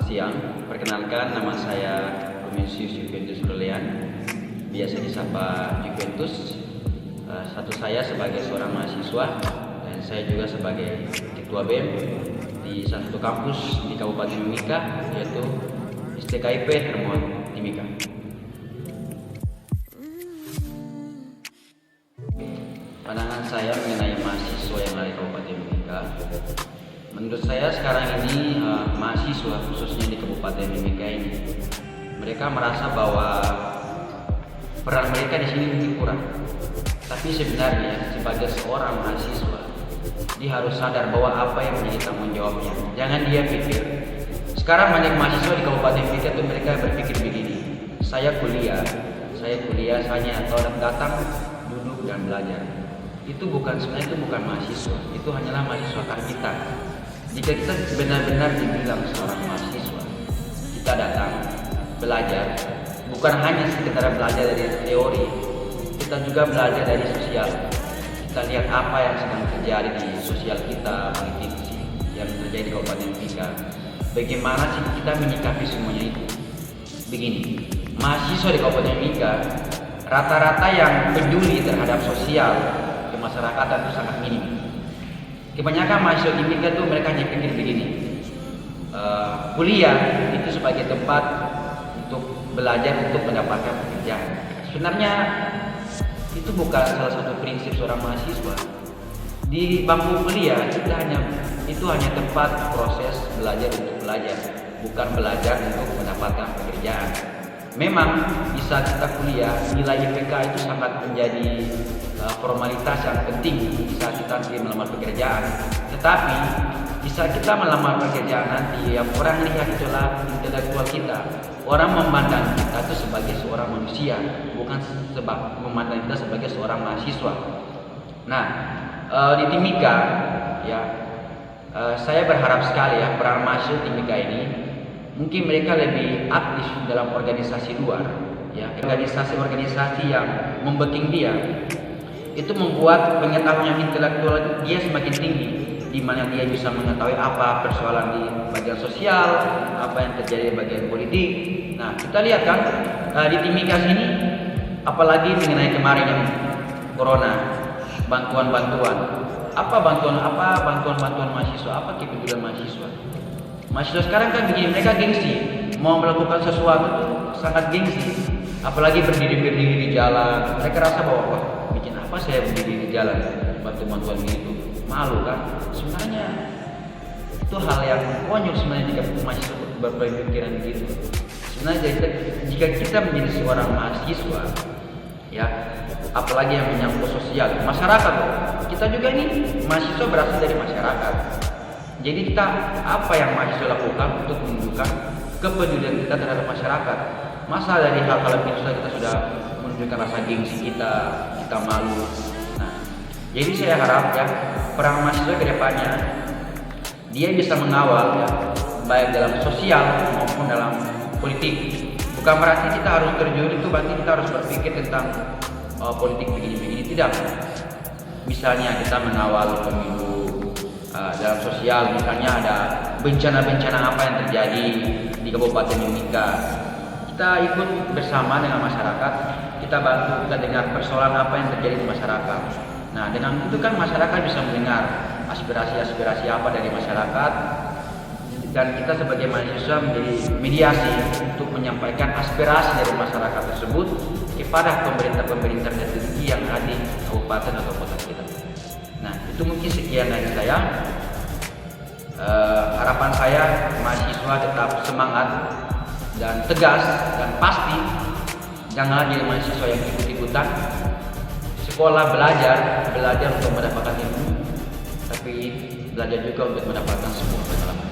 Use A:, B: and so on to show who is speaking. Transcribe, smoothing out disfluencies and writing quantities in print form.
A: siang, perkenalkan nama saya Domisius Juventus Rolean, biasa disapa Juventus. Satu saya sebagai seorang mahasiswa dan saya juga sebagai ketua BEM di salah satu kampus di Kabupaten Mimika, yaitu STKIP Termohon Timika. Pandangan saya mengenai mahasiswa yang ada di Kabupaten Mimika, menurut saya sekarang ini mahasiswa khususnya di Kabupaten Mimika ini, mereka merasa bahwa peran mereka di sini mungkin kurang. Tapi sebenarnya sebagai seorang mahasiswa, dia harus sadar bahwa apa yang menjadi tanggung jawabnya. Jangan dia pikir. Sekarang banyak mahasiswa di Kabupaten Mimika itu mereka berpikir begini, saya kuliah hanya datang, duduk dan belajar. Sebenarnya itu bukan mahasiswa, itu hanyalah mahasiswa karbitan. Jika kita benar-benar dibilang seorang mahasiswa, kita datang belajar, bukan hanya sekedar belajar dari teori, kita juga belajar dari sosial. Kita lihat apa yang sedang terjadi di sosial kita, politik yang terjadi di Kabupaten Mimika. Bagaimana sih kita menyikapi semuanya itu? Begini, mahasiswa di Kabupaten Mimika rata-rata yang peduli terhadap sosial kemasyarakatan itu sangat minim. Kebanyakan mahasiswa di Mimika itu mereka hanya pikir begini, kuliah itu sebagai tempat untuk belajar untuk mendapatkan pekerjaan. Sebenarnya itu bukan salah satu prinsip seorang mahasiswa. Di bangku kuliah itu hanya tempat proses belajar untuk belajar, bukan belajar untuk mendapatkan pekerjaan. Memang di saat kita kuliah, nilai IPK itu sangat menjadi formalitas yang penting di saat kita nanti melamar pekerjaan. Tetapi di saat kita melamar pekerjaan nanti, yang orang lihat itulah intelektual kita. Orang memandang kita itu sebagai seorang manusia, bukan memandang kita sebagai seorang mahasiswa. Nah, di Timika, ya, saya berharap sekali ya peran mahasiswa Timika ini, mungkin mereka lebih aktif dalam organisasi luar, ya, organisasi-organisasi yang membacking dia. Itu membuat pengetahuan intelektual dia semakin tinggi, di mana dia bisa mengetahui apa persoalan di bagian sosial, apa yang terjadi di bagian politik. Nah, kita lihat kan di Timika sini, apalagi mengenai kemarin yang corona, bantuan-bantuan. Apa bantuan mahasiswa? Apa kepedulian mahasiswa? Mahasiswa sekarang kan begini, mereka gengsi, mau melakukan sesuatu tuh sangat gengsi. Apalagi berdiri di jalan, mereka rasa bahwa wah, bikin apa saya berdiri di jalan, bantuan gitu, malu kan? Sebenarnya itu hal yang konyol sebenarnya jika mahasiswa berpikiran begitu. Sebenarnya jika kita menjadi seorang mahasiswa, ya, apalagi yang menyangkut sosial, masyarakat, kita juga ini mahasiswa berasal dari masyarakat. Jadi kita apa yang mahasiswa lakukan untuk menunjukkan kepedulian kita terhadap masyarakat. Masa dari hal-hal itu kita sudah menunjukkan rasa gengsi kita malu. Nah, jadi saya harap ya peran mahasiswa ke depannya dia bisa mengawal ya, baik dalam sosial maupun dalam politik. Bukan berarti kita harus terjun itu berarti kita harus berpikir tentang politik begini-begini, tidak. Misalnya kita mengawal pemilu dalam sosial, misalnya ada bencana-bencana apa yang terjadi di Kabupaten Mimika, kita ikut bersama dengan masyarakat, kita bantu, kita dengar persoalan apa yang terjadi di masyarakat. Nah, dengan itu kan masyarakat bisa mendengar aspirasi-aspirasi apa dari masyarakat, dan kita sebagai mahasiswa menjadi mediasi untuk menyampaikan aspirasi dari masyarakat tersebut kepada pemerintah-pemerintah tertinggi yang ada di kabupaten atau kota kita. Nah, itu mungkin sekian dari saya. Harapan saya mahasiswa tetap semangat dan tegas dan pasti, janganlah jadi mahasiswa yang ikut-ikutan. Sekolah belajar untuk mendapatkan ilmu, tapi belajar juga untuk mendapatkan sebuah pengalaman.